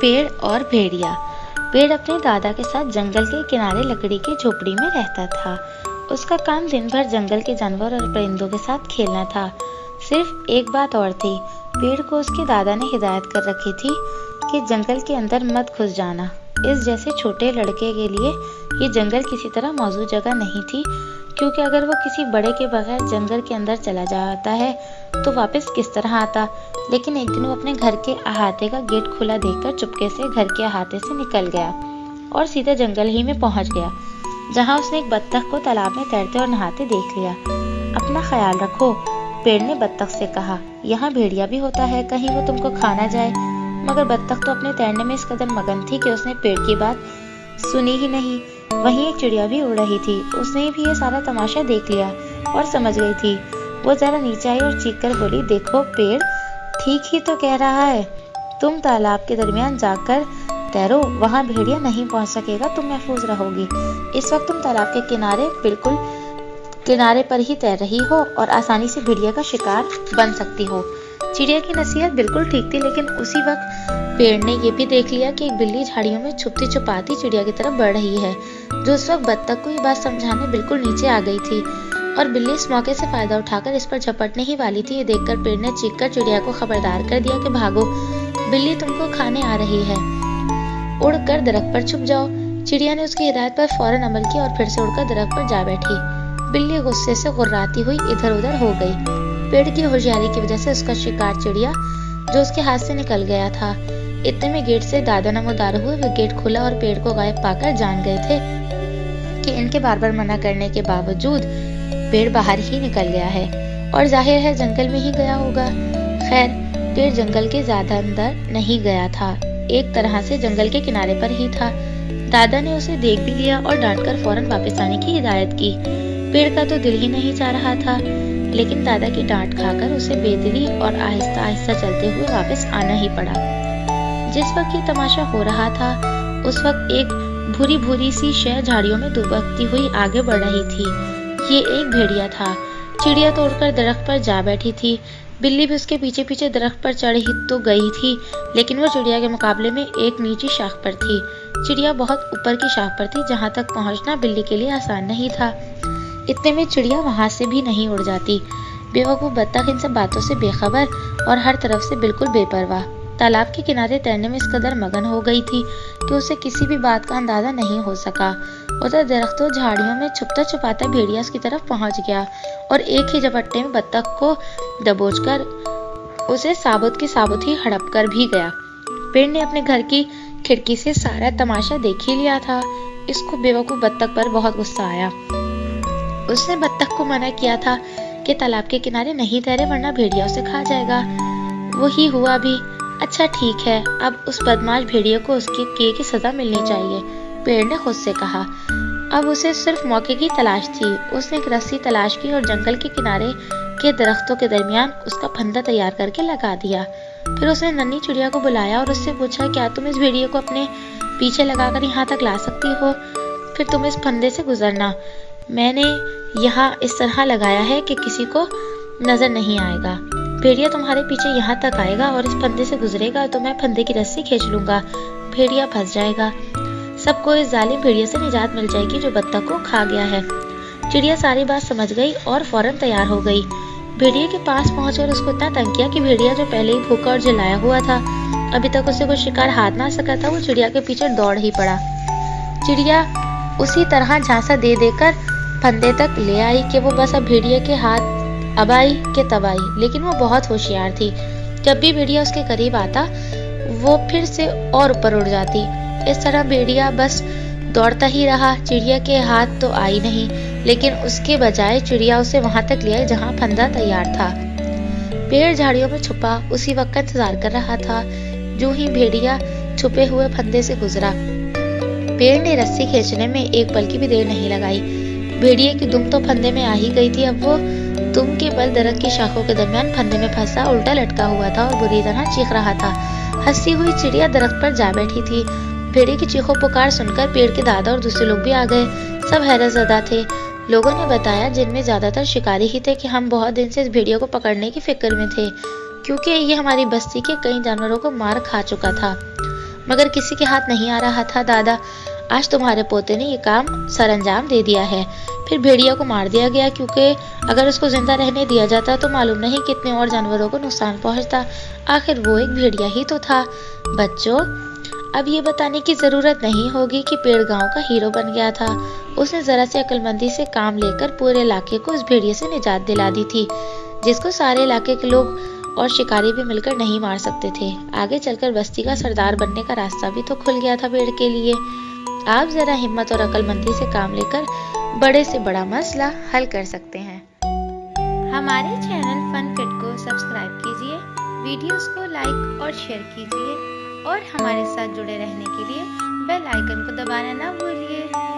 पेड़ और भेड़िया। पेड़ अपने दादा के साथ जंगल के किनारे लकड़ी की झोपड़ी में रहता था। उसका काम दिन भर जंगल के जानवर और परिंदों के साथ खेलना था। सिर्फ एक बात और थी, पेड़ को उसके दादा ने हिदायत कर रखी थी कि जंगल के अंदर मत घुस जाना। इस जैसे छोटे लड़के के लिए ये जंगल किसी तरह मौजूद जगह नहीं थी, क्योंकि अगर वो किसी बड़े के बगैर जंगल के अंदर चला जाता है तो वापस किस तरह आता। लेकिन एक दिन वो अपने घर के अहाते का गेट खुला देखकर चुपके से घर के अहाते से निकल गया और सीधे जंगल ही में पहुंच गया, जहां उसने एक बत्तख को तालाब में तैरते और नहाते देख लिया। अपना ख्याल रखो, पेड़ ने बत्तख से कहा। यहाँ भेड़िया भी होता है, कहीं वो तुमको खा ना जाए। मगर बत्तख तो अपने तैरने में इस कदर मगन थी कि उसने पेड़ की बात सुनी ही नहीं। वहीं एक चिड़िया भी उड़ रही थी, उसने भी ये सारा तमाशा देख लिया और समझ गई थी। वो जरा नीचे आई और चीख कर बोली, देखो पेड़ ठीक ही तो कह रहा है, तुम तालाब के दरमियान जाकर तैरो, वहाँ भेड़िया नहीं पहुँच सकेगा, तुम महफूज रहोगी। इस वक्त तुम तालाब के किनारे बिल्कुल किनारे पर ही तैर रही हो और आसानी से भेड़िया का शिकार बन सकती हो। चिड़िया की नसीहत बिल्कुल ठीक थी, लेकिन उसी वक्त पेड़ ने ये भी देख लिया कि एक बिल्ली झाड़ियों में छुपती छुपाती चिड़िया की तरफ बढ़ रही है, जो उस वक्त बत्तख को ये बात समझाने बिल्कुल नीचे आ गई थी। और बिल्ली इस मौके से फायदा उठाकर इस पर झपटने ही वाली थी। ये देखकर पेड़ ने चीखकर चिड़िया को खबरदार कर दिया कि भागो, बिल्ली तुमको खाने आ रही है, उड़कर दरख्त पर छुप जाओ। चिड़िया ने उसकी हिदायत पर फौरन अमल किया और फिर से उड़कर दरख्त पर जा बैठी। बिल्ली गुस्से से गुर्राती हुई इधर उधर हो गई। पेड़ की होशियारी की वजह से उसका शिकार चिड़िया जो उसके हाथ से निकल गया था। इतने में गेट से दादा नमोदार हुए। वे गेट खुला और पेड़ को गायब पाकर जान गए थे कि इनके बार बार मना करने के बावजूद पेड़ बाहर ही निकल गया है और जाहिर है जंगल में ही गया होगा। खैर, पेड़ जंगल के ज्यादा अंदर नहीं गया था, एक तरह से जंगल के किनारे पर ही था। दादा ने उसे देख भी लिया और डांटकर फौरन वापस आने की हिदायत की। पेड़ का तो दिल ही नहीं चाह रहा था, लेकिन दादा की डांट खाकर उसे बेदिली और आहिस्ता आहिस्ता चलते हुए वापस आना ही पड़ा। जिस वक्त ये तमाशा हो रहा था, उस वक्त एक भूरी भूरी सी शह झाड़ियों में दुबकती हुई आगे बढ़ रही थी। ये एक भेड़िया था। चिड़िया तोड़कर दरख्त पर जा बैठी थी। बिल्ली भी उसके पीछे पीछे दरख्त पर चढ़ ही तो गई थी, लेकिन वो चिड़िया के मुकाबले में एक नीची शाख पर थी। चिड़िया बहुत ऊपर की शाख पर थी, जहाँ तक पहुँचना बिल्ली के लिए आसान नहीं था। इतने में चिड़िया वहां से भी नहीं उड़ जाती। बेवकूफ बत्तख इन सब बातों से बेखबर और हर तरफ से बिल्कुल बेपरवाह तालाब के किनारे तैरने में इस कदर मगन हो गई थी कि उसे किसी भी बात का अंदाजा नहीं हो सका। उधर दरख्तों झाड़ियों में छुपता छुपाता भेड़िया उसकी तरफ पहुंच गया और एक ही झपट्टे में बत्तख को दबोचकर उसे साबुत की साबुत ही हड़प कर भी गया। पेड़ ने अपने घर की खिड़की से सारा तमाशा देख ही लिया था। इसको बेवकूफ बत्तख पर बहुत गुस्सा आया। उसने बत्तख को मना किया था कि तालाब के किनारे नहीं तैरे, वरना भेड़िया उसे खा जाएगा। वही हुआ भी। अच्छा ठीक है, अब उस बदमाश भेड़िया को उसके किए की सजा मिलनी चाहिए, पेड़ ने खुद से कहा। अब उसे सिर्फ मौके की तलाश थी। उसने एक रस्सी तलाश की और जंगल के किनारे के दरख्तों के दरमियान उसका फंदा तैयार करके लगा दिया। फिर उसने नन्ही चिड़िया को बुलाया और उससे पूछा, क्या तुम इस भेड़िया को अपने पीछे लगाकर यहाँ तक ला सकती हो? फिर तुम इस फंदे से गुजरना। मैंने यहाँ इस तरह लगाया है कि किसी को नजर नहीं आएगा। भेड़िया तुम्हारे पीछे यहाँ तक आएगा और इस फंदे से गुजरेगा तो मैं फंदे की रस्सी खींच लूंगा, भेड़िया फंस जाएगा। सबको इस जालिम भेड़िया से निजात मिल जाएगी जो बत्तख को खा गया है। चिड़िया सारी बात समझ गई और फौरन तैयार हो गई। भेड़िया के पास पहुंचकर उसको इतना तंग किया कि भेड़िया जो पहले ही भूखा और जलाया हुआ था, अभी तक उसे कोई शिकार हाथ ना सका था, वो चिड़िया के पीछे दौड़ ही पड़ा। चिड़िया उसी तरह झांसा दे देकर फंदे तक ले आई कि वो बस अब भेड़िया के हाथ अब आई कि तब आई। लेकिन वो बहुत होशियार थी। जब भी भेड़िया उसके करीब आता, वो फिर से और ऊपर उड़ जाती। इस तरह भेड़िया बस दौड़ता ही रहा। चिड़िया के हाथ तो आई नहीं, लेकिन उसके बजाय चिड़िया उसे वहां तक ले आई जहां फंदा तैयार था। पेड़ झाड़ियों में छुपा उसी वक्त का इंतजार कर रहा था। जो ही भेड़िया छुपे हुए फंदे से गुजरा, पेड़ ने रस्सी खींचने में एक पल की भी देर नहीं लगाई। भेड़िए की दुम तो फंदे में आ ही गई थी। अब वो दुम के बल दरख्त की शाखों के दरमियान फंदे में फंसा उल्टा लटका हुआ था और बुरी तरह चीख रहा था। हंसती हुई चिड़िया दरख्त पर जा बैठी थी। भेड़िए की चीखों पुकार सुनकर पेड़ के दादा और दूसरे लोग भी आ गए। सब हैरतज़दा थे। लोगों ने बताया, जिनमें ज्यादातर शिकारी ही थे, कि हम बहुत दिन से इस भेड़िया को पकड़ने की फिक्र में थे, क्योंकि ये हमारी बस्ती के कई जानवरों को मार खा चुका था। मगर किसी के हाथ नहीं आ रहा था। दादा, आज तुम्हारे पोते ने ये काम सर अंजाम दे दिया है। फिर भेड़िया को मार दिया गया, क्योंकि अगर उसको जिंदा रहने दिया जाता तो मालूम नहीं कितने और जानवरों को नुकसान पहुंचता। आखिर वो एक भेड़िया ही तो था। बच्चों, अब ये बताने की जरूरत नहीं होगी कि पेड़ गांव का हीरो बन गया था। उसने जरा सी अक्लमंदी से काम लेकर पूरे इलाके को उस भेड़िए से निजात दिला दी थी, जिसको सारे इलाके के लोग और शिकारी भी मिलकर नहीं मार सकते थे। आगे चलकर बस्ती का सरदार बनने का रास्ता भी तो खुल गया था पेड़ के लिए। आप जरा हिम्मत और अक्लमंदी से काम लेकर बड़े से बड़ा मसला हल कर सकते हैं। हमारे चैनल फन किड को सब्सक्राइब कीजिए, वीडियोस को लाइक और शेयर कीजिए और हमारे साथ जुड़े रहने के लिए बेल आइकन को दबाना ना भूलिए।